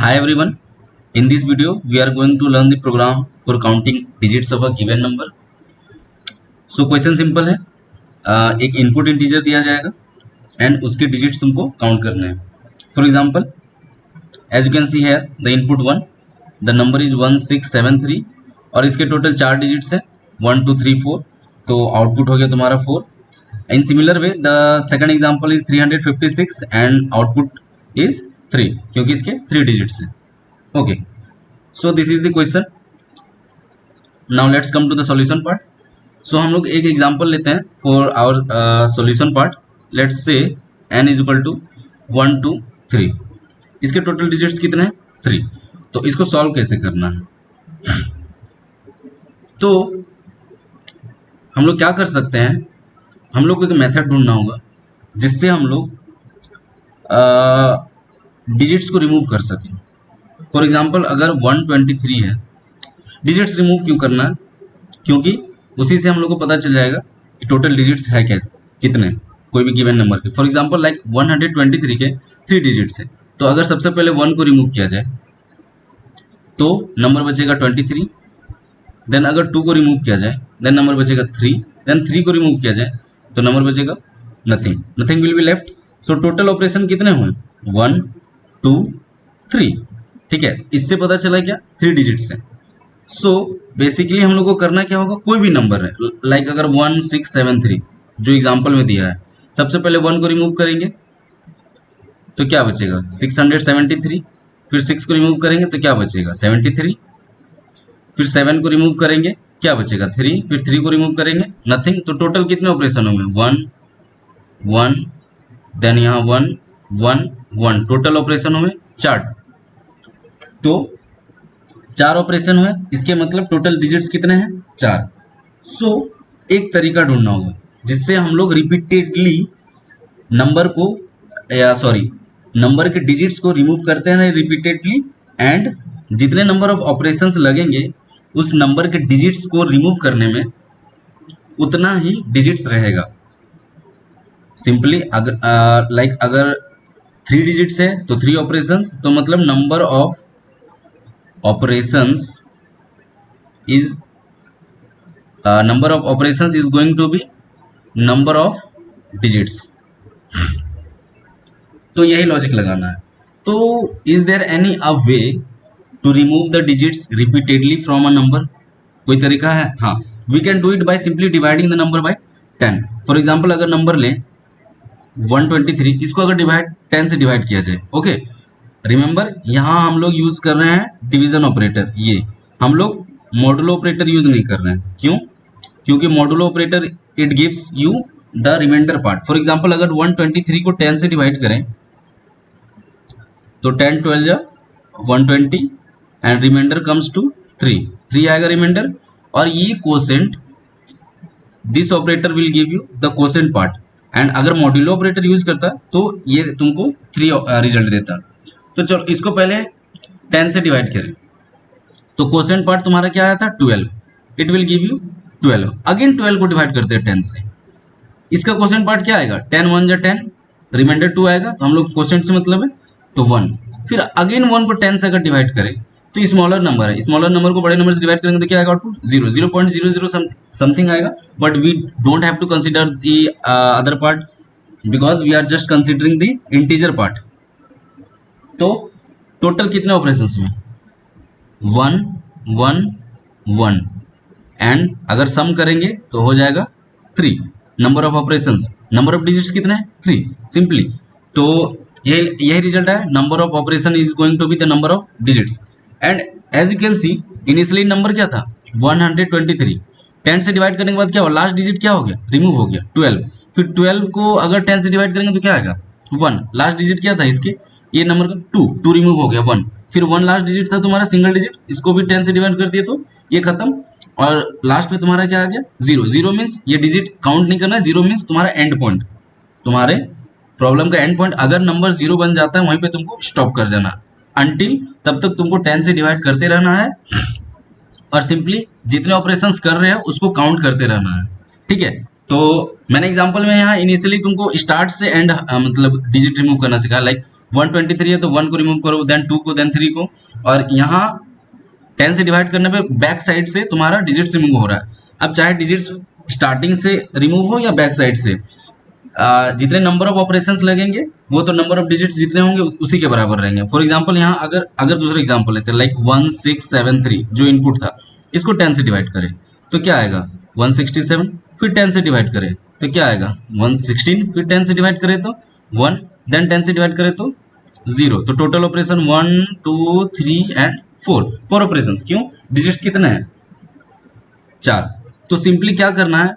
Hi everyone. In this video, we are going to learn the program for counting digits of a given number. So question simple है, एक input integer दिया जाएगा and उसके digits तुमको count करने हैं. For example, as you can see here the input 1, the number is 1673 और इसके टोटल 4 डिजिट्स है 1 2 3 4. तो आउटपुट हो गया तुम्हारा 4. In similar way the second example is 356 and output is 3 क्योंकि इसके 3 डिजिट्स हैं. Okay, so this is the question. Now let's come to the solution part. So हम लोग एक एग्जांपल लेते हैं for our solution part. Let's say n is equal to 1 2 3. इसके total digits कितने हैं? 3. तो इसको सॉल्व कैसे करना है? तो हम लोग क्या कर सकते हैं, हम लोग को एक मेथड ढूंढना होगा जिससे हम लोग डिजिट्स को रिमूव कर सकें. फॉर एग्जाम्पल, अगर 123 है, डिजिट्स रिमूव क्यों करना है? क्योंकि उसी से हम लोग को पता चल जाएगा कि टोटल डिजिट्स है कैसे, कितने कोई भी गिवन नंबर के. फॉर एग्जाम्पल लाइक 123 के 3 डिजिट्स है. तो अगर सबसे पहले 1 को रिमूव किया जाए तो नंबर बचेगा 23. देन अगर 2 को रिमूव किया जाए देन नंबर बचेगा 3. देन 3 को रिमूव किया जाए तो नंबर बचेगा nothing will be left. So total operation कितने हुए? 1 2 3. ठीक है, इससे पता चला क्या 3 डिजिट्स है. सो बेसिकली हम लोग को करना क्या होगा, कोई भी नंबर है लाइक अगर 1673 जो एग्जांपल में दिया है, सबसे पहले 1 को रिमूव करेंगे तो क्या बचेगा 673. फिर 6 को रिमूव करेंगे तो क्या बचेगा 73. फिर 7 को रिमूव करेंगे क्या बचेगा 3. फिर 3 को रिमूव करेंगे नथिंग. तो टोटल कितने ऑपरेशन होंगे 1 1. देन यहाँ 1 1 1. टोटल ऑपरेशन हुए 4. तो 4 ऑपरेशन हुए, इसके मतलब टोटल डिजिट्स कितने हैं 4. सो एक तरीका ढूंढना होगा जिससे हम लोग रिपीटेडली नंबर के डिजिट्स को रिमूव करते हैं रिपीटेडली, एंड जितने नंबर ऑफ ऑपरेशंस लगेंगे उस नंबर के डिजिट्स को रिमूव करने में उतना ही डिजिट्स रहेगा. सिंपली अगर 3 डिजिट्स है तो 3 ऑपरेशंस, तो मतलब number of operations is going to be number of digits. तो यही लॉजिक लगाना है. तो is there any a way to remove the digits repeatedly from a number? कोई तरीका है? हाँ, we can do it by simply dividing the number by 10. For example अगर नंबर लें 123, इसको अगर 10 से डिवाइड किया जाए, ओके. रिमेंबर, यहाँ हम लोग यूज कर रहे हैं डिवीजन ऑपरेटर. ये हम लोग मॉडुलो ऑपरेटर यूज नहीं कर रहे हैं. क्यों? क्योंकि modulo operator it gives you the remainder part. For example अगर 123 को 10 से डिवाइड करें तो 10 12 जा 120 एंड रिमाइंडर कम्स टू 3 आएगा रिमाइंडर. और ये quotient, this operator will give you the quotient part. And अगर मॉड्यूलो ऑपरेटर यूज करता तो ये तुमको 3 रिजल्ट देता. तो चलो इसको पहले 10 से डिवाइड करें तो कोसेंट पार्ट तुम्हारा क्या आया था 12. It will give you 12. Again 12 को डिवाइड करते हैं 10 से, इसका कोसेंट पार्ट क्या आएगा 10 1 जा 10, रिमाइंडर 2 आएगा. तो हम लोग कोसेंट से मतलब है तो 1. फिर अगेन 1 को 10 से अगर डिवाइड करें तो स्मॉलर नंबर है, स्मॉलर नंबर को बड़े नंबर से डिवाइड करेंगे तो क्या आएगा आउटपुट 0.00 समथिंग आएगा. But we don't have to consider the other part because we are just considering the integer part. तो टोटल कितने ऑपरेशंस में 1 1 1. एंड अगर सम करेंगे तो हो जाएगा 3. Number of operations, number of digits कितने हैं 3 सिंपली. तो यही रिजल्ट है. Number of operation is going to be the number of digits. And as you can see initially number क्या था 123. 10 से डिवाइड करने के बाद क्या हुआ, लास्ट डिजिट क्या हो गया रिमूव हो गया 12. फिर 12 को अगर 10 से डिवाइड करेंगे तो क्या आएगा 1. लास्ट डिजिट क्या था इसके, ये नंबर का 2 रिमूव हो गया 1. फिर 1 लास्ट डिजिट था तुम्हारा सिंगल डिजिट, इसको भी 10 से डिवाइड कर दिए तो ये खत्म. और लास्ट में तुम्हारा क्या आ गया 0 मीन्स ये डिजिट काउंट नहीं करना है. 0 मीन्स तुम्हारा एंड पॉइंट, तुम्हारे प्रॉब्लम का एंड पॉइंट. अगर नंबर 0 बन जाता है वहीं पे तुमको स्टॉप कर देना. अनटिल तब तक तुमको 10 से डिवाइड करते रहना है और सिंपली जितने ऑपरेशंस कर रहे हैं उसको काउंट करते रहना है. ठीक है, तो मैंने एग्जांपल में यहाँ इनिशियली तुमको स्टार्ट से एंड मतलब डिजिट रिमूव करना सिखाया. लाइक 123 है तो 1 को रिमूव करो, देन 2 को, देन 3 को, और यहाँ 10 से डिवाइड करने पे बैक साइड से तुम्हारा डिजिट्स रिमूव हो रहा है। अब चाहे डिजिट्स स्टार्टिंग से रिमूव हो या बैक साइड से, जितने नंबर ऑफ ऑपरेशंस लगेंगे वो तो नंबर ऑफ डिजिट्स जितने होंगे उसी के बराबर रहेंगे। फॉर एग्जांपल यहाँ अगर दूसरा एग्जांपल लेते हैं, लाइक 1673 जो इनपुट था, इसको 10 से डिवाइड करें तो क्या आएगा 167, फिर 10 से डिवाइड करें तो क्या आएगा 116, फिर 10 से डिवाइड करें तो 1, देन 10 से डिवाइड करें तो 0। तो टोटल ऑपरेशन 1 2 3 एंड 4 ऑपरेशंस। क्यों? डिजिट्स कितने हैं? 4। तो सिंपली क्या करना है,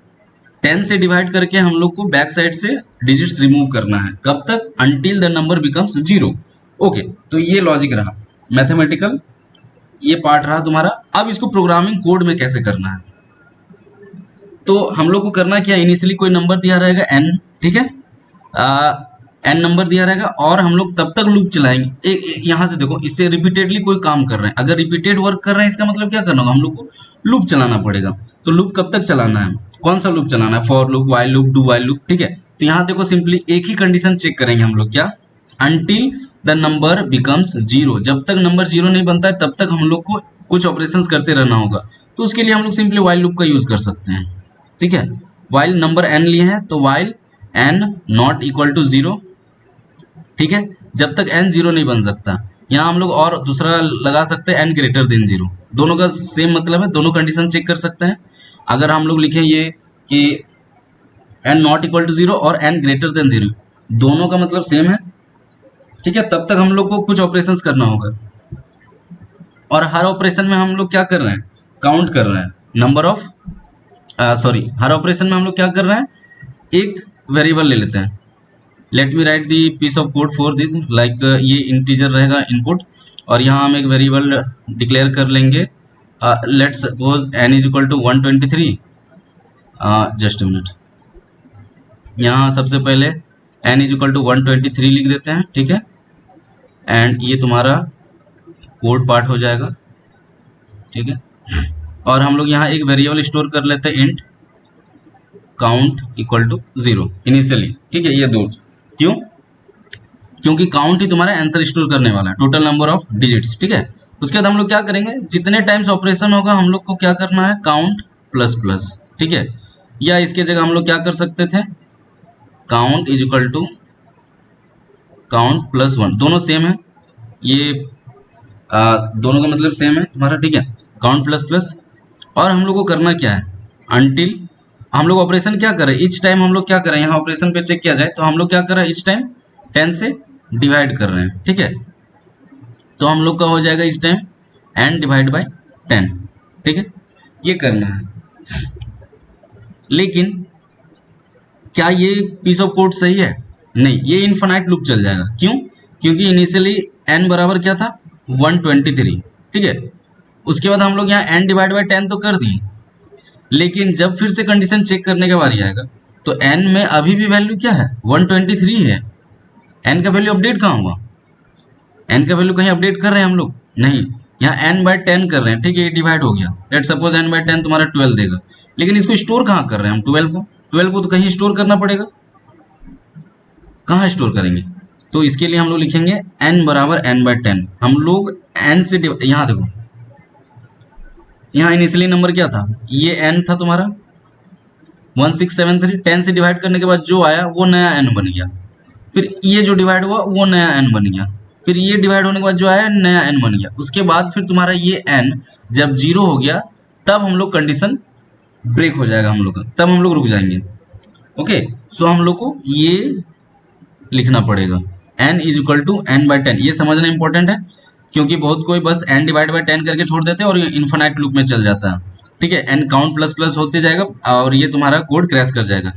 10 से डिवाइड करके हम लोग को बैक साइड से डिजिट्स रिमूव करना है। कब तक? Until the number becomes 0। Okay, तो ये लॉजिक रहा, मैथमेटिकल ये पार्ट रहा तुम्हारा। अब इसको प्रोग्रामिंग कोड में कैसे करना है, तो हम लोग को करना क्या, इनिशियली कोई नंबर दिया रहेगा n, ठीक है, n नंबर दिया रहेगा, और हम लोग तब तक लूप चलाएंगे। यहाँ से देखो, इससे रिपीटेडली कोई काम कर रहे हैं, अगर रिपीटेड वर्क कर रहे हैं इसका मतलब क्या करना होगा, हम लोग को लूप चलाना पड़ेगा। तो लूप कब तक चलाना है, कौन सा लूप चलाना है, for loop, while loop, do while loop, ठीक है। तो यहाँ देखो सिंपली एक ही कंडीशन चेक करेंगे हम लोग, क्या, अंटिल द नंबर बिकम्स 0। जब तक नंबर 0 नहीं बनता है तब तक हम लोग को कुछ ऑपरेशंस करते रहना होगा। तो उसके लिए हम लोग सिंपली वाइल लूप का यूज कर सकते हैं, ठीक है। वाइल नंबर n लिए हैं तो while n not equal to 0, ठीक है, जब तक n 0 नहीं बन सकता। यहाँ हम लोग और दूसरा लगा सकते हैं n ग्रेटर देन 0, दोनों का सेम मतलब है, दोनों कंडीशन चेक कर सकते हैं। अगर हम लोग लिखें ये कि n नॉट इक्वल टू 0 और n ग्रेटर देन 0, दोनों का मतलब सेम है, ठीक है, तब तक हम लोग को कुछ ऑपरेशंस करना होगा। और हर ऑपरेशन में हम लोग क्या कर रहे हैं, काउंट कर रहे हैं नंबर ऑफ, हर ऑपरेशन में हम लोग क्या कर रहे हैं, एक वेरिएबल ले लेते हैं। Let me write the piece of code for this, like ये इंटीजर रहेगा इनपुट, और यहाँ हम एक वेरिएबल डिक्लेयर कर लेंगे, let's suppose n is equal to 123। Just a minute, यहाँ सबसे पहले n इज इक्वल टू 123 लिख देते हैं, ठीक है, एंड ये तुम्हारा कोड पार्ट हो जाएगा, ठीक है। और हम लोग यहाँ एक वेरिएबल स्टोर कर लेते हैं, int count equal to 0 initially, ठीक है, ये दो। क्यों? क्योंकि काउंट ही तुम्हारा आंसर स्टोर करने वाला है, टोटल नंबर ऑफ डिजिट्स, ठीक है। उसके बाद हम लोग क्या करेंगे, जितने टाइम्स ऑपरेशन होगा हम लोग को क्या करना है, काउंट प्लस प्लस, ठीक है, या इसके जगह हम लोग क्या कर सकते थे, count is equal to count plus 1, दोनों सेम है, ये दोनों का मतलब सेम है तुम्हारा, ठीक है, काउंट प्लस प्लस। और हम लोग को करना क्या है, अंटिल हम लोग ऑपरेशन क्या करें, इच टाइम हम लोग क्या करें, यहाँ ऑपरेशन पे चेक किया जाए तो हम लोग क्या कर रहे हैं, इच टाइम 10 से डिवाइड कर रहे हैं, ठीक है। तो हम लोग का हो जाएगा each time n divide by 10, ठीक है, ये करना है। लेकिन क्या ये पीस ऑफ कोड सही है? नहीं, ये इनफाइनाइट लूप चल जाएगा। क्यों? क्योंकि इनिशियली n बराबर क्या था, 123, ठीक है। उसके बाद हम लोग यहाँ n डिवाइड बाय 10 तो कर दिए, लेकिन जब फिर से कंडीशन चेक करने का बारी आएगा तो n में अभी भी वैल्यू क्या है, 123 है। n का वैल्यू अपडेट कहाँ हुआ, n का वैल्यू कहीं अपडेट कर रहे हैं हम लोग? नहीं, यहाँ n बाय 10 कर रहे हैं, ठीक है, ये डिवाइड हो गया, लेट सपोज n बाय 10 तुम्हारा 12 देगा, लेकिन इसको स्टोर कहाँ कर रहे हैं हम, 12 को तो कहीं स्टोर करना पड़ेगा, कहाँ स्टोर करेंगे? तो इसके लिए हम लोग लिखेंगे n बराबर n बाय 10। हम लोग n से यहाँ देखो, यहाँ इनिशियली नंबर क्या था, ये n था तुम्हारा 1673, 10 से डिवाइड करने के बाद जो आया वो नया n बन गया, फिर ये जो डिवाइड हुआ वो नया n बन गया, फिर ये डिवाइड होने के बाद जो आया नया n बन गया। उसके बाद फिर तुम्हारा ये n जब 0 हो गया तब हम लोग कंडीशन ब्रेक हो जाएगा हम लोग का, तब हम लोग रुक जाएंगे। ओके, सो हम लोग को ये लिखना पड़ेगा n is equal to n by 10। ये समझना इंपॉर्टेंट है, क्योंकि बहुत कोई बस n डिवाइड बाय 10 करके छोड़ देते हैं और ये इन्फिनाइट लूप में चल जाता है, ठीक है, n काउंट प्लस प्लस होते जाएगा और ये तुम्हारा कोड क्रैश कर जाएगा।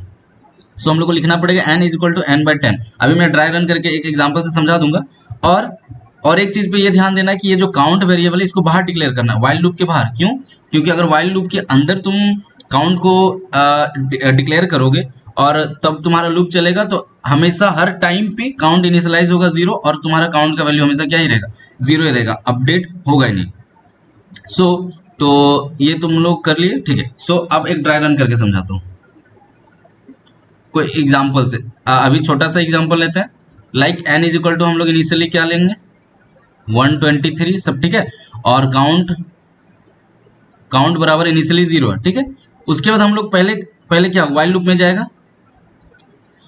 सो हम लोग को लिखना पड़ेगा n is equal to n by 10। अभी मैं ड्राई रन करके एक एग्जांपल से समझा दूंगा। और एक चीज पे ये ध्यान देना है कि ये जो काउंट वेरिएबल है इसको बाहर डिक्लेयर करना है, वाइल लूप के बाहर। क्यों? क्योंकि अगर वाइल लूप के अंदर तुम काउंट को डिक्लेयर करोगे और तब तुम्हारा लूप चलेगा तो हमेशा हर टाइम पे काउंट इनिशियलाइज होगा 0 और तुम्हारा काउंट का वैल्यू हमेशा क्या ही रहेगा, 0 ही रहेगा, अपडेट होगा ही नहीं। सो तो ये तुम लोग कर लिए, ठीक है। सो अब एक ड्राई रन करके समझाता हूँ कोई एग्जाम्पल से। अभी छोटा सा एग्जाम्पल लेते हैं, like n is equal to हम लोग इनिशियली क्या लेंगे 123 सब ठीक है, और काउंट बराबर इनिशियली 0 है, ठीक है। उसके बाद हम लोग पहले पहले क्या वाइल लूप में जाएगा,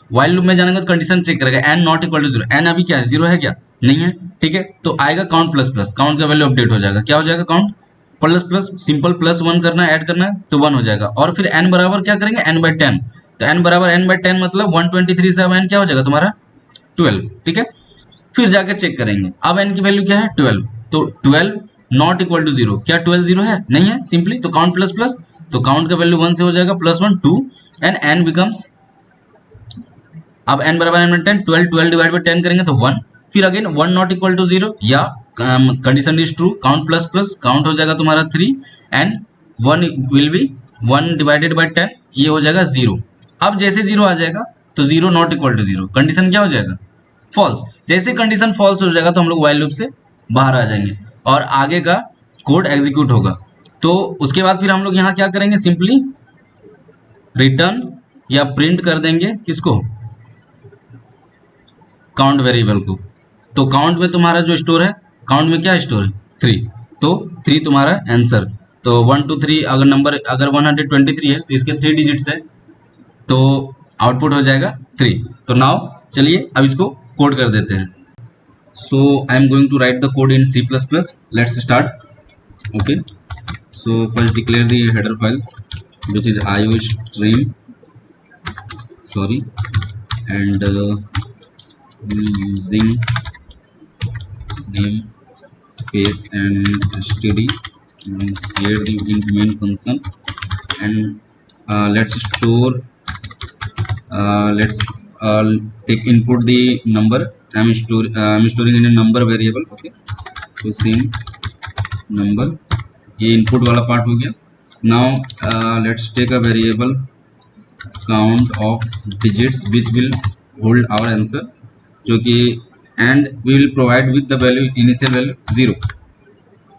वाइल लूप में जाने के बाद कंडीशन चेक करेगा n not equal to 0, n अभी क्या है 0 है क्या, नहीं है, ठीक है। तो आएगा काउंट प्लस प्लस, काउंट का वैल्यू अपडेट हो जाएगा, क्या हो जाएगा count plus plus, simple plus 1 करना है, ऐड करना है तो 1 हो जाएगा। और फिर n बराबर क्या करेंगे n/10, तो n बराबर n/10 मतलब 123 से अब n क्या हो जाएगा तुम्हारा 12, ठीक है। फिर जाके चेक करेंगे अब n की वैल्यू क्या है 12, तो 12 नॉट इक्वल टू 0, क्या 12 0 है, नहीं है, सिंपली तो काउंट प्लस प्लस, तो काउंट का वैल्यू 1 से हो जाएगा +1 2 एंड n बिकम्स, अब n बराबर n/10, 12 डिवाइड बाय 10 करेंगे तो 1, फिर अगेन 1 नॉट इक्वल टू 0 या condition is true, count plus plus, count हो जाएगा तुम्हारा 3 and 1 will be 1 divided by 10, ये हो जाएगा 0। अब जैसे 0 आ जाएगा तो 0 नॉट इक्वल टू 0, कंडीशन क्या हो जाएगा फॉल्स, जैसे कंडीशन फॉल्स हो जाएगा तो हम लोग व्हाइल लूप से बाहर आ जाएंगे और आगे का कोड एग्जीक्यूट होगा। तो उसके बाद फिर हम लोग यहाँ क्या करेंगे, सिंपली रिटर्न या प्रिंट कर देंगे किसको, काउंट वेरिएबल को। तो काउंट में तुम्हारा जो स्टोर है, काउंट में क्या स्टोर है 3, तो 3 तुम्हारा आंसर। तो 1 2 3 अगर नंबर अगर 123 है तो इसके 3 डिजिट्स है, तो आउटपुट हो जाएगा 3। तो नाउ चलिए अब इसको कोड कर देते हैं। So I am going to write the code in C++, let's start. Okay, so first declare the header files which is iostream, sorry, and using name space and std, and here the main function, and let's store, let's take input the number, I'm storing in a number variable, okay, so same number, ये input वाला part हो गया। now let's take a variable count of digits which will hold our answer, जो कि and we will provide with the value initial value 0,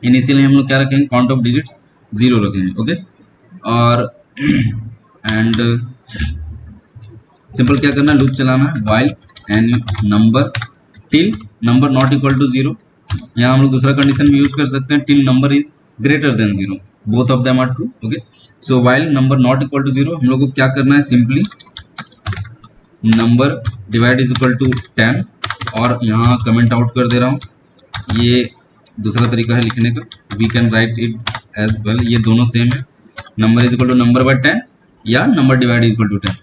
initially हम लोग क्या रखेंगे काउंट ऑफ डिजिट्स 0 रखेंगे, ओके। और एंड सिंपल क्या करना है, लूप चलाना है while and number till number not equal to 0, यहाँ हम लोग दूसरा कंडीशन भी यूज कर सकते हैं till number is greater than 0, both of them are true, okay. So while number not equal to 0 हम लोग को क्या करना है, simply number divide is equal to 10, और यहाँ कमेंट आउट कर दे रहा हूँ, ये दूसरा तरीका है लिखने का, we can write it as well, ये दोनों सेम है, number is equal to number by 10 या number divide is equal to 10।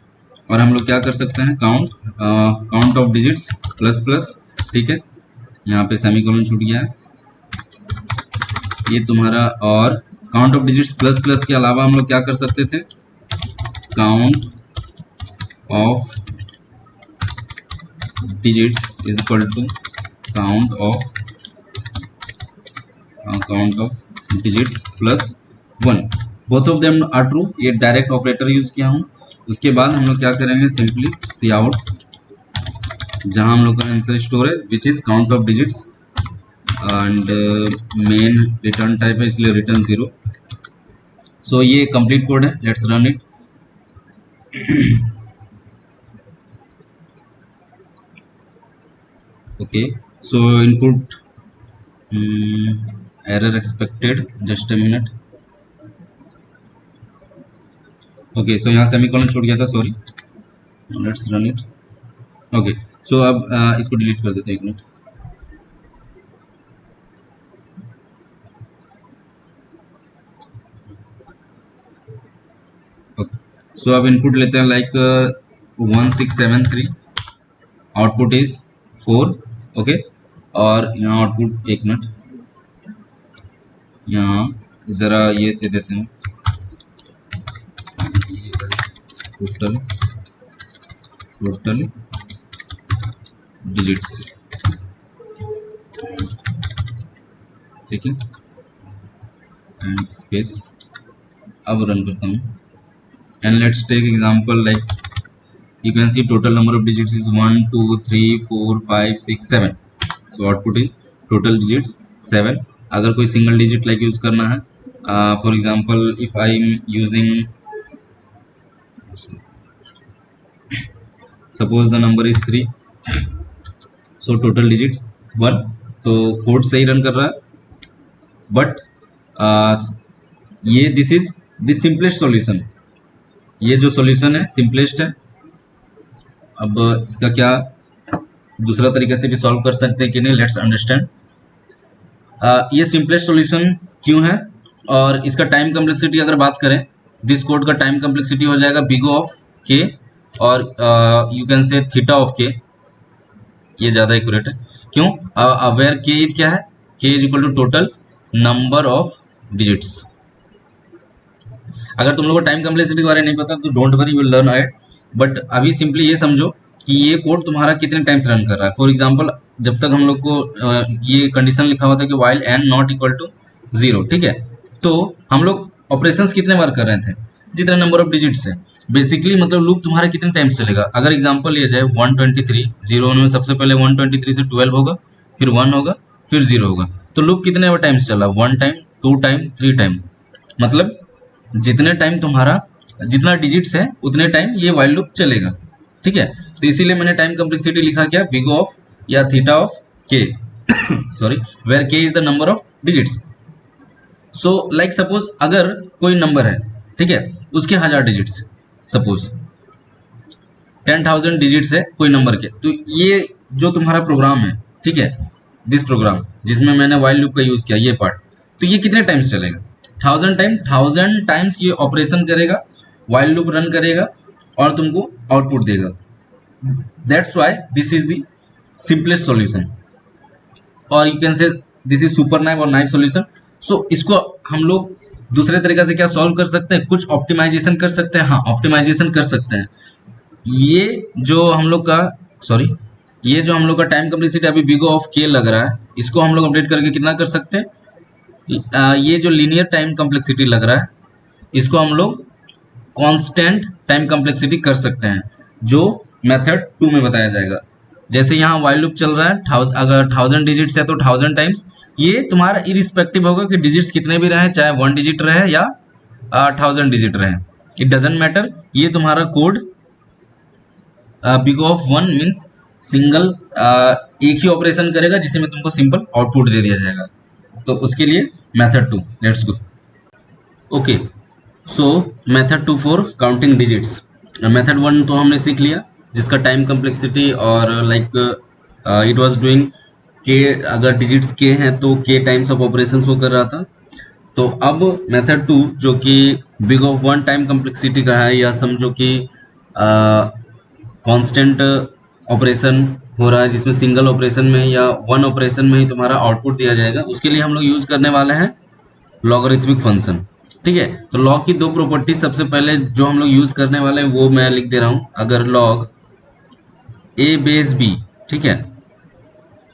और हम लोग क्या कर सकते हैं, count of digits plus plus, ठीक है, यहाँ पे सेमीकोलन छूट गया है ये तुम्हारा, और count of digits plus plus के अलावा हम लोग क्या कर सकते थे, count of digits is equal to count of digits plus 1, both of them are true, ये डायरेक्ट ऑपरेटर यूज किया हूँ। उसके बाद हम लोग क्या करेंगे, सिंपली सी आउट, जहां हम लोग का आंसर स्टोर है which is count of digits, and main return type है इसलिए रिटर्न 0। सो ये कंप्लीट कोड है, let's run it. okay, so input error expected, just a minute, okay, so यहाँ सेमीकोलन छूट गया था, sorry, let's run it. Okay, so अब इसको डिलीट कर देते हैं, एक मिनट। ओके, सो अब इनपुट लेते हैं लाइक 1673, आउटपुट इज 4, ओके। और यहाँ आउटपुट, एक मिनट, यहाँ जरा ये दे देते हैं, टोटल डिजिट्स, ठीक है, एंड स्पेस, अब रन करता हूँ, and let's take example like you can see total number of digits is 1 2 3 4 5 6 7, so output is total digits 7। अगर कोई सिंगल डिजिट लाइक यूज करना है, for example if I am using, suppose the number is 3, so total digits 1, तो code सही run कर रहा है। But ये this is the simplest solution, ये जो सॉल्यूशन है सिंपलेस्ट है। अब इसका क्या दूसरा तरीके से भी सॉल्व कर सकते हैं कि नहीं, लेट्स अंडरस्टैंड। ये सिंपलेस्ट सॉल्यूशन क्यों है, और इसका टाइम कम्प्लेक्सिटी अगर बात करें, दिस कोड का टाइम कम्प्लेक्सिटी हो जाएगा बिग ऑफ के और यू कैन से थीटा ऑफ के, ये ज्यादा एक्यूरेट है। क्यों? वेयर के इज क्या है, k is equal to total number of digits. अगर तुम लोग को टाइम कम्प्लेक्सिटी के बारे में नहीं पता तो don't worry, will learn it. But अभी सिंपली ये समझो कि ये कोड तुम्हारा कितने टाइम्स रन कर रहा है। फॉर एग्जांपल, जब तक हम लोग को ये कंडीशन लिखा हुआ था कि while n not equal to 0, ठीक है, तो हम लोग ऑपरेशंस कितने बार कर रहे थे, जितने नंबर ऑफ डिजिट्स है। बेसिकली मतलब लूप तुम्हारा कितने टाइम्स चलेगा। अगर एग्जांपल लिया जाए 123, 0 में सबसे पहले 123 से 12 होगा, फिर 1 होगा, फिर 0 होगा, तो लूप कितने टाइम्स चला, 1 टाइम, 2 टाइम, 3 टाइम। मतलब जितने टाइम तुम्हारा जितना डिजिट्स है उतने टाइम ये वाइल लूप चलेगा, ठीक है। तो इसीलिए मैंने टाइम कम्प्लेक्सिटी लिखा क्या, बिग ऑफ या थीटा ऑफ के सॉरी, वेयर के is the number of digits. So like suppose अगर कोई नंबर है, ठीक है, उसके 1000 डिजिट्स, सपोज 10,000 डिजिट्स है कोई नंबर के, तो ये जो तुम्हारा प्रोग्राम है, ठीक है, दिस प्रोग्राम जिसमें मैंने वाइल लूप का यूज किया, ये पार्ट, तो ये कितने टाइम्स चलेगा, 1000 टाइम्स ये ऑपरेशन करेगा, वाइल लूप रन करेगा और तुमको आउटपुट देगा। That's why this is the simplest solution, और you can say this is super naive और नाइफ सॉल्यूशन। सो इसको हम लोग दूसरे तरीके से क्या सॉल्व कर सकते हैं, कुछ ऑप्टिमाइजेशन कर सकते हैं। हाँ, ऑप्टिमाइजेशन कर सकते हैं। ये जो हम लोग का सॉरी ये जो हम लोग का टाइम कम्प्लेक्सिटी अभी बिग ऑफ के लग रहा है, इसको हम लोग अपडेट करके कितना कर सकते हैं, ये जो लीनियर टाइम कम्प्लेक्सिटी लग रहा है, इसको हम लोग कांस्टेंट टाइम कम्प्लेक्सिटी कर सकते हैं, जो मेथड 2 में बताया जाएगा। जैसे यहाँ वाइल लूप चल रहा है, अगर 1000 डिजिट्स है तो 1000 टाइम्स ये तुम्हारा इरिस्पेक्टिव होगा कि डिजिट्स कितने भी रहे, चाहे 1 डिजिट रहे या 1000 डिजिट रहे, इट डजेंट मैटर। ये तुम्हारा code big of 1 means single एक ही ऑपरेशन करेगा जिसमें तुमको सिंपल आउटपुट दे दिया जाएगा। तो उसके लिए method 2, let's go. Okay, so method 2 for counting digits. Method 1 तो हमने सीख लिया, जिसका टाइम कम्प्लेक्सिटी और लाइक इट वाज डूइंग के, अगर डिजिट्स के हैं तो के टाइम्स ऑफ ऑपरेशंस वो कर रहा था। तो अब मेथड 2 जो कि बिग ऑफ 1 टाइम कम्प्लेक्सिटी का है, या समझो कि कांस्टेंट ऑपरेशन हो रहा है जिसमें सिंगल ऑपरेशन में या 1 ऑपरेशन में ही तुम्हारा आउटपुट दिया जाएगा, उसके लिए हम लोग यूज करने वाले हैं लॉगरिथमिक फंक्शन, ठीक है। तो लॉग की 2 प्रॉपर्टीज सबसे पहले जो हम लोग यूज करने वाले हैं वो मैं लिख दे रहा हूं। अगर लॉग ए बेस बी, ठीक है,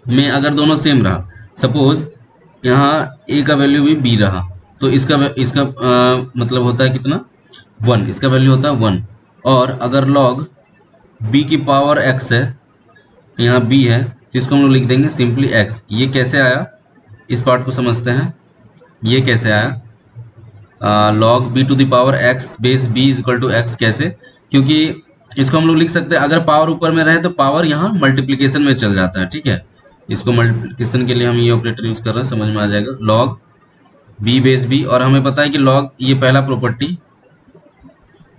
में अगर दोनों सेम रहा, सपोज यहाँ ए का वैल्यू भी बी रहा, तो इसका मतलब होता है कितना, 1, इसका वैल्यू होता है 1। और अगर लॉग बी की पावर एक्स है, यहाँ बी है, तो इसको हम लोग लिख देंगे सिंपली एक्स। ये कैसे आया, इस पार्ट को समझते हैं। ये कैसे आया, log b to the power x base b is equal to x, कैसे, क्योंकि इसको हम लोग लिख सकते हैं, अगर पावर ऊपर में रहे तो पावर यहाँ मल्टीप्लीकेशन में चल जाता है, ठीक है। इसको मल्टीप्लीकेशन के लिए हम ये ऑपरेटर यूज कर रहे हैं, समझ में आ जाएगा। लॉग बी बेस बी, और हमें पता है कि लॉग ये पहला प्रॉपर्टी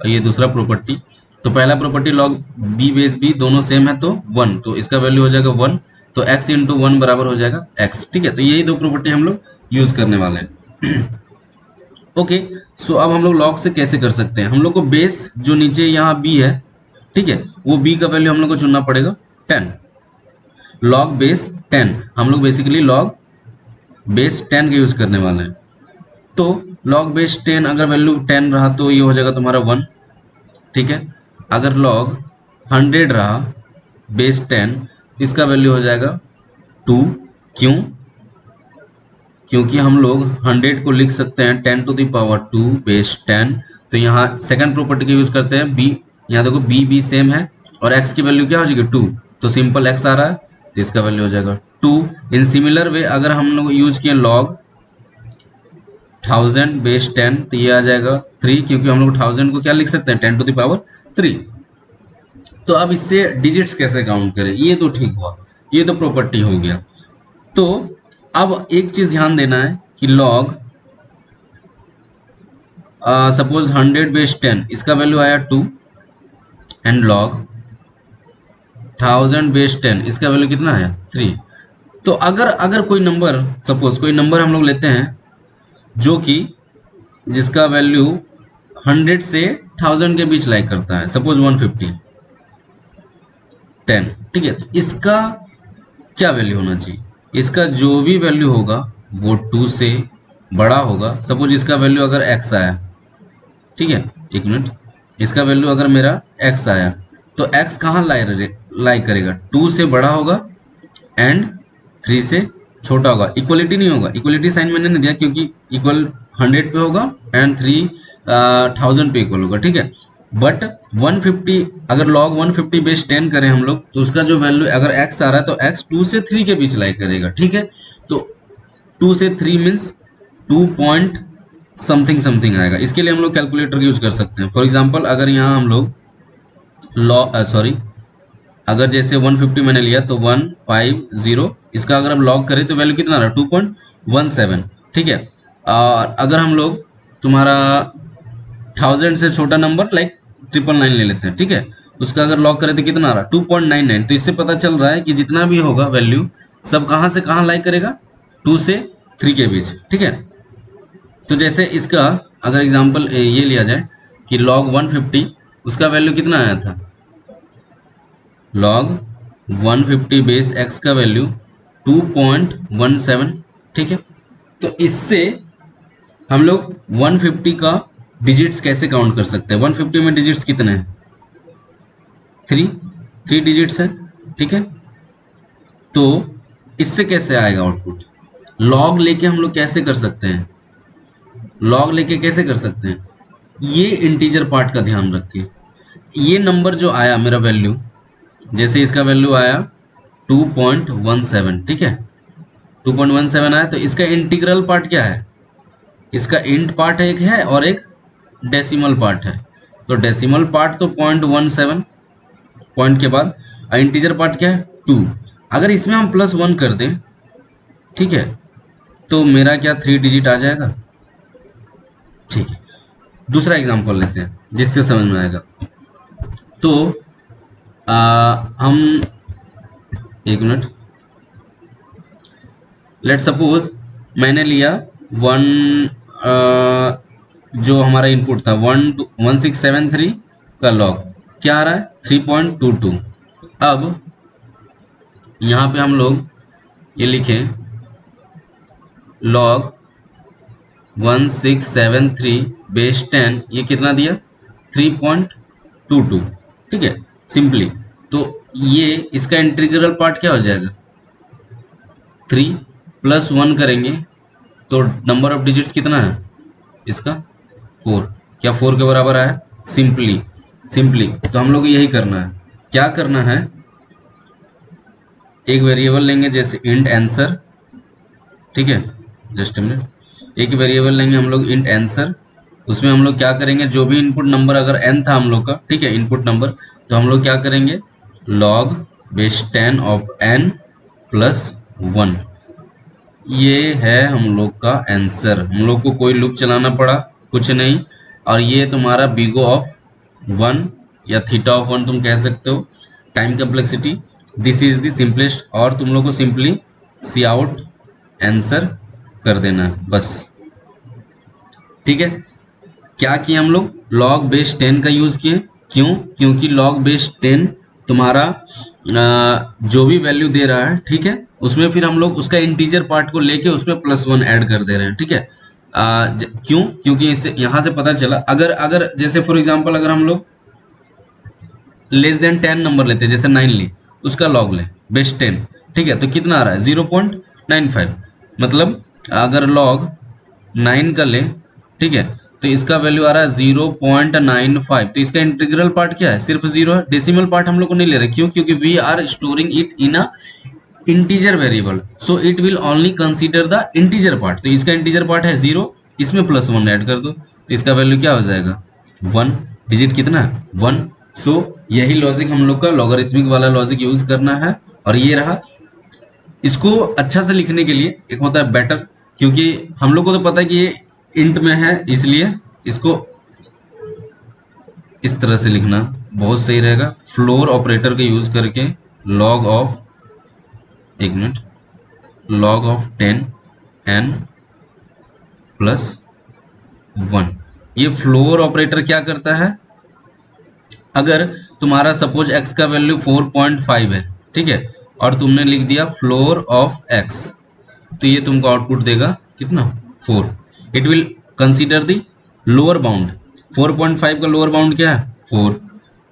और ये दूसरा प्रॉपर्टी, तो पहला property log b base b दोनों सेम है तो 1, तो इसका वैल्यू हो जाएगा 1, तो x इंटू 1 बराबर हो जाएगा x, ठीक है। तो यही 2 प्रॉपर्टी हम लोग यूज करने वाले हैं। ओके, सो अब हम लोग लॉग से कैसे कर सकते हैं, हम लोग को बेस जो नीचे यहाँ b है, ठीक है, वो b का वैल्यू हम लोग को चुनना पड़ेगा 10, लॉग बेस 10, हम लोग बेसिकली लॉग बेस 10 का यूज करने वाले हैं। तो लॉग बेस 10 अगर वैल्यू 10 रहा तो ये हो जाएगा तुम्हारा 1, ठीक है। अगर log 100 रहा बेस 10, तो इसका वैल्यू हो जाएगा 2, क्यों, क्योंकि हम लोग 100 को लिख सकते हैं 10 टू द पावर 2 बेस 10। तो यहाँ सेकंड प्रॉपर्टी का यूज करते हैं b, यहाँ देखो b सेम है और x की वैल्यू क्या हो जाएगी 2, तो सिंपल x आ रहा है, तो इसका वैल्यू हो जाएगा 2। इन सिमिलर वे अगर हम लोग यूज किए log 1000 बेस 10, तो ये आ जाएगा 3, क्योंकि हम लोग 1000 को क्या लिख सकते हैं 10 टू द पावर 3। तो अब इससे डिजिट्स कैसे काउंट करें, ये तो ठीक हुआ, ये तो प्रॉपर्टी हो गया। तो अब एक चीज ध्यान देना है कि लॉग सपोज 100 बेस 10 इसका वैल्यू आया 2 एंड लॉग 1000 बेस 10 इसका वैल्यू कितना है 3। तो अगर अगर कोई नंबर सपोज कोई नंबर हम लोग लेते हैं जो कि जिसका वैल्यू 100 से 1000 के बीच लाइक करता है, सपोज 150 10, ठीक है। तो इसका क्या वैल्यू होना चाहिए, इसका जो भी वैल्यू होगा वो 2 से बड़ा होगा। सपोज इसका वैल्यू अगर x आया, ठीक है, एक मिनट, इसका वैल्यू अगर मेरा x आया तो x कहाँ लाइक करेगा, 2 से बड़ा होगा एंड 3 से छोटा होगा। इक्वलिटी नहीं होगा, इक्वलिटी साइन मैंने नहीं दिया क्योंकि इक्वल 100 पे होगा एंड 3000 पे इक्वल होगा, ठीक है। बट 150 अगर log 150 बेस 10 करें हम लोग तो उसका जो वैल्यू अगर x आ रहा है तो x 2 से 3 के बीच लाइक करेगा, ठीक है। तो 2 से 3 मीन्स 2 पॉइंट समथिंग समथिंग आएगा। इसके लिए हम लोग कैलकुलेटर यूज कर सकते हैं। फॉर एग्जांपल अगर यहाँ हम लोग अगर जैसे 150 मैंने लिया तो 150 इसका अगर हम लॉग करें तो वैल्यू कितना आ रहा है 2.17, ठीक है। और अगर हम लोग तुम्हारा 1000 से छोटा नंबर लाइक 999 ले लेते हैं, ठीक है, उसका अगर लॉग करें तो कितना आ रहा है 2.99। तो इससे पता चल रहा है कि जितना भी होगा वैल्यू सब कहाँ से कहाँ लाइक करेगा, 2 से 3 के बीच, ठीक है। तो जैसे इसका अगर एग्जांपल ये लिया जाए कि log 150 उसका वैल्यू कितना आया था, log 150 बेस x का वैल्यू 2.17, ठीक है। तो इससे हम लोग 150 का डिजिट्स कैसे काउंट कर सकते हैं, 150 में डिजिट्स कितने हैं, 3 डिजिट्स है, ठीक है। तो इससे कैसे आएगा आउटपुट, लॉग लेके हम लोग कैसे कर सकते हैं, लॉग लेके कैसे कर सकते हैं, ये इंटीजर पार्ट का ध्यान रखिए। ये नंबर जो आया मेरा वैल्यू, जैसे इसका वैल्यू आया 2.17, ठीक है, 2.17 आया तो इसका इंटीग्रल पार्ट क्या है, इसका इंट पार्ट एक है और एक डेसिमल पार्ट है। तो डेसिमल पार्ट तो 0.17 पॉइंट के बाद, इंटीजर पार्ट क्या है 2। अगर इसमें हम +1 कर दें, ठीक है, तो मेरा क्या 3 डिजिट आ जाएगा, ठीक है। दूसरा एग्जांपल लेते हैं जिससे समझ में आएगा। तो हम एक मिनट, लेट सपोज मैंने लिया वन जो हमारा इनपुट था 1673 का लॉग क्या आ रहा है 3.22। अब यहाँ पे हम लोग ये लिखें log 1673 बेस 10 ये कितना दिया 3.22, ठीक है, सिंपली। तो ये इसका इंटीग्रल पार्ट क्या हो जाएगा 3 + 1 करेंगे तो नंबर ऑफ डिजिट्स कितना है इसका 4, क्या 4 के बराबर आया, सिंपली। तो हम लोग यही करना है, क्या करना है, एक वेरिएबल लेंगे जैसे इंट आंसर, ठीक है, जस्ट अ मिनट, एक वेरिएबल लेंगे हम लोग इंट आंसर, उसमें हम लोग क्या करेंगे जो भी इनपुट नंबर अगर n था हम लोग का, ठीक है, इनपुट नंबर, तो हम लोग क्या करेंगे log बेस 10 ऑफ n + 1, ये है हम लोग का आंसर। हम लोग को कोई लूप चलाना पड़ा कुछ नहीं, और ये तुम्हारा बिगो ऑफ 1 या थीटा ऑफ 1 तुम कह सकते हो, time complexity, this is the simplest. और तुम लोग को सिंपली सी आउट आंसर कर देना है बस, ठीक है। क्या किए हम लोग log बेस 10 का यूज किए, क्यों, क्योंकि log बेस 10 तुम्हारा जो भी वैल्यू दे रहा है, ठीक है, उसमें फिर हम लोग उसका इंटीजर पार्ट को लेके उसमें +1 ऐड कर दे रहे हैं, ठीक है। क्यों, क्योंकि इससे यहां से पता चला अगर जैसे फॉर एग्जांपल अगर हम लोग <10 नंबर लेते हैं जैसे 9 ले, उसका log ले बेस 10, ठीक है, तो कितना आ रहा है 0.95, मतलब अगर log 9 का ले, ठीक है, तो इसका वैल्यू आ रहा है 0.95। तो इसका इंटीग्रल पार्ट क्या है सिर्फ 0 है, डेसिमल पार्ट हम लोग को नहीं ले रहे, क्यों, क्योंकि we are storing it in a integer variable, so it will only consider the integer part. तो इसका इंटीजर पार्ट है 0, इसमें +1 ऐड कर दो तो इसका वैल्यू क्या हो जाएगा 1, डिजिट कितना है 1। सो यही लॉजिक हम लोग का लॉगरिथमिक वाला लॉजिक यूज करना है, और ये रहा इसको अच्छा से लिखने के लिए एक होता है बेटर, क्योंकि हम लोग को तो पता है कि ये इंट में है, इसलिए इसको इस तरह से लिखना बहुत सही रहेगा। फ्लोर ऑपरेटर का यूज करके लॉग ऑफ, एक minute, log of 10 n plus 1। ये फ्लोर ऑपरेटर क्या करता है, अगर तुम्हारा सपोज x का वैल्यू 4.5 है, ठीक है, और तुमने लिख दिया फ्लोर ऑफ x, तो ये तुमको आउटपुट देगा कितना, 4। It will consider the lower bound. 4.5 का लोअर बाउंड क्या है, 4।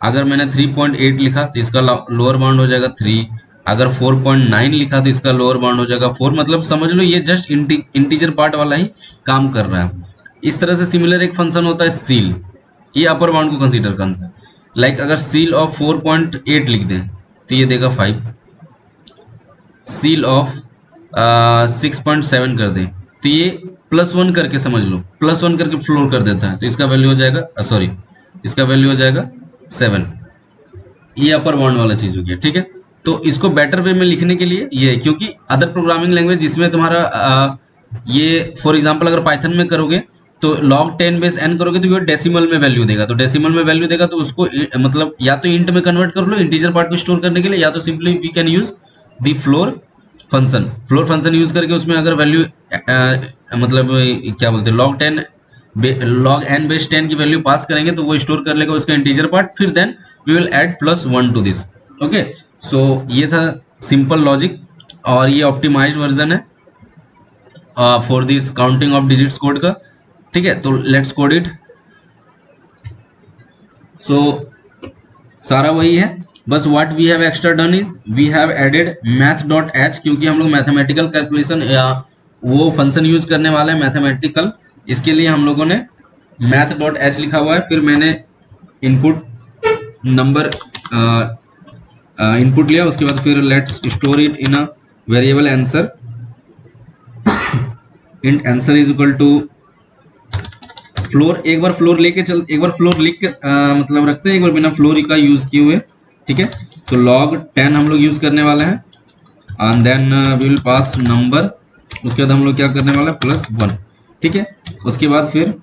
अगर मैंने 3.8 लिखा तो इसका लोअर बाउंड हो जाएगा 3। अगर 4.9 लिखा तो इसका लोअर बाउंड हो जाएगा 4। मतलब समझ लो ये जस्ट इंटीजर पार्ट वाला ही काम कर रहा है। इस तरह से सिमिलर एक फंक्शन होता है सील, ये अपर बाउंड को कंसीडर करता है। लाइक अगर सील ऑफ 4.8 लिख दें तो ये देगा 5। सील ऑफ 6.7 कर दें तो ये +1 करके समझ लो, +1 करके फ्लोर कर देता है, तो इसका वैल्यू हो जाएगा, सॉरी, इसका वैल्यू हो जाएगा 7। ये अपर बाउंड वाला चीज हो गया, ठीक है। तो इसको बेटर वे में लिखने के लिए ये, क्योंकि अदर प्रोग्रामिंग लैंग्वेज जिसमें तुम्हारा ये फॉर एग्जांपल अगर पाइथन में करोगे तो log 10 बेस n करोगे तो ये डेसिमल में वैल्यू देगा, तो डेसिमल में वैल्यू देगा तो उसको मतलब या तो इंट में कन्वर्ट कर लो इंटीजर पार्ट को स्टोर करने के लिए, या तो simply we can use the floor function. Floor function use करके उसमें अगर वैल्यू मतलब क्या बोलते हैं log 10 log n बेस 10 की वैल्यू पास करेंगे तो वो स्टोर कर लेगा उसका इंटीजर पार्ट, फिर then we will add +1 to this. Okay, so ये था सिंपल लॉजिक, और ये ऑप्टिमाइज्ड वर्जन है for this counting of digits code का, ठीक है। तो लेट्स कोड इट। सो सारा वही है, बस what we have extra done is we have added math.h, क्योंकि हम लोग मैथमेटिकल कैलकुलेशन या वो फंक्शन यूज करने वाले हैं मैथमेटिकल, इसके लिए हम लोगों ने math.h लिखा हुआ है। फिर मैंने इनपुट नंबर इनपुट लिया, उसके बाद फिर let's store it in a variable answer. Int answer is equal to floor. एक बार फ्लोर लेके चल, एक बार फ्लोर लिख मतलब रखते हैं, एक बार बिना फ्लोर का यूज किए हुए, ठीक है। तो log 10 हम लोग यूज करने वाले हैं, and then we will pass number, उसके बाद हम लोग क्या करने वाले हैं +1, ठीक है। उसके बाद फिर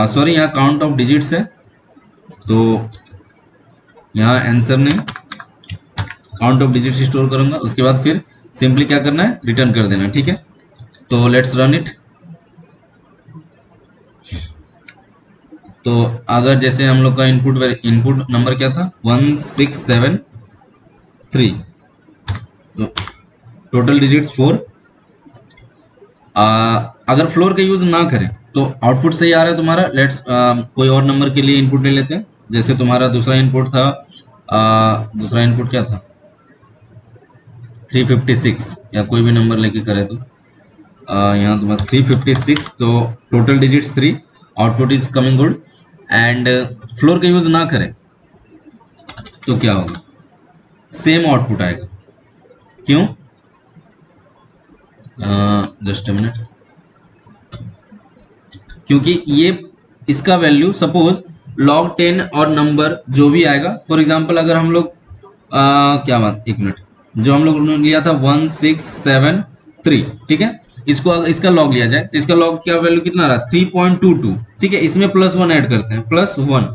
सॉरी यहाँ काउंट ऑफ डिजिट्स है, तो यहाँ आंसर ने काउंट ऑफ डिजिट्स स्टोर करूंगा, उसके बाद फिर सिंपली क्या करना है रिटर्न कर देना, ठीक है। तो लेट्स रन इट। तो अगर जैसे हम लोग का इनपुट नंबर क्या था 1673, तो टोटल डिजिट्स 4। अगर फ्लोर का यूज ना करें तो आउटपुट सही आ रहा है तुम्हारा। लेट्स कोई और नंबर के लिए इनपुट ले लेते हैं, जैसे तुम्हारा दूसरा इनपुट था, दूसरा इनपुट क्या था 356, या कोई भी नंबर लेके करे तो यहाँ तुम्हारा 356, तो total digits 3, output is coming good. And floor का यूज ना करें तो क्या होगा, सेम आउटपुट आएगा। क्यों, जस्ट अ मिनट, क्योंकि ये इसका वैल्यू सपोज log 10 और नंबर जो भी आएगा, फॉर एग्जांपल अगर हम लोग क्या बात, एक मिनट, जो हम लोग लिया था 1673, ठीक है, इसको इसका लॉग लिया जाए तो इसका लॉग क्या वैल्यू कितना आ रहा है 3.22, ठीक है। इसमें +1 ऐड करते हैं, +1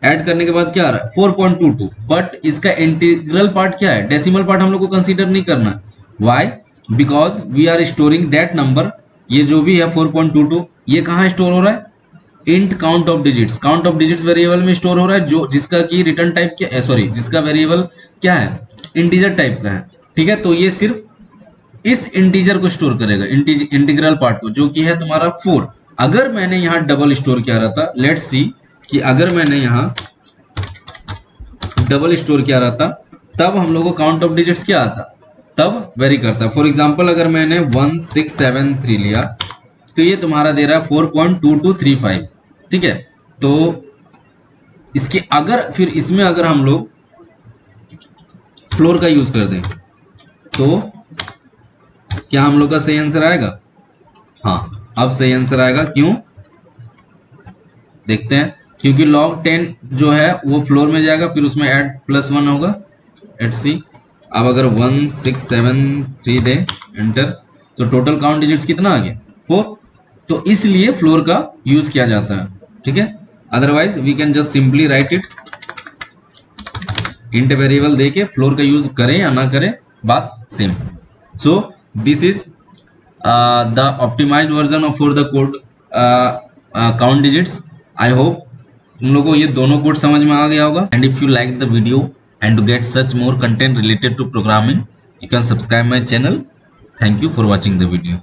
ऐड करने के बाद क्या आ रहा है 4.22, बट इसका इंटीग्रल पार्ट क्या है, डेसिमल पार्ट हम लोग को कंसीडर नहीं करना। Why, because we are storing that number, ये जो भी है 4.22 ये कहाँ स्टोर हो रहा है, int count of digits, count of digits variable में स्टोर हो रहा है, जो जिसका की रिटर्न टाइप क्या, सॉरी, जिसका वेरिएबल क्या है इंटीजर टाइप का है, ठीक है। तो ये सिर्फ इस इंटीजर को स्टोर करेगा, इंटीग्रल पार्ट को, जो कि है तुम्हारा 4। अगर मैंने यहाँ डबल स्टोर किया रहता, लेट्स सी कि अगर मैंने यहाँ डबल स्टोर किया रहता तब हम लोग को काउंट ऑफ डिजिट्स क्या आता, तब वेरी करता। फॉर एग्जांपल अगर मैंने 1673 लिया तो ये तुम्हारा दे रहा है 4.2235, ठीक है। तो इसके अगर फिर इसमें अगर हम लोग फ्लोर का यूज कर दें तो क्या हम लोग का सही आंसर आएगा, हाँ अब सही आंसर आएगा। क्यों, देखते हैं, क्योंकि log 10 जो है वो फ्लोर में जाएगा, फिर उसमें ऐड +1 होगा, लेट्स सी अब अगर 1673 दे एंटर, तो टोटल काउंट डिजिट्स कितना आ गया 4। तो इसलिए फ्लोर का यूज किया जाता है, ठीक है। Otherwise we can just simply write it, int variable देके फ्लोर का यूज करें या ना करें बात same. So this is the optimized version of for the code count digits. I hope तुम लोगों को ये दोनों कोड समझ में आ गया होगा। And if you like the video and to get such more content related to programming, you can subscribe my channel. Thank you for watching the video.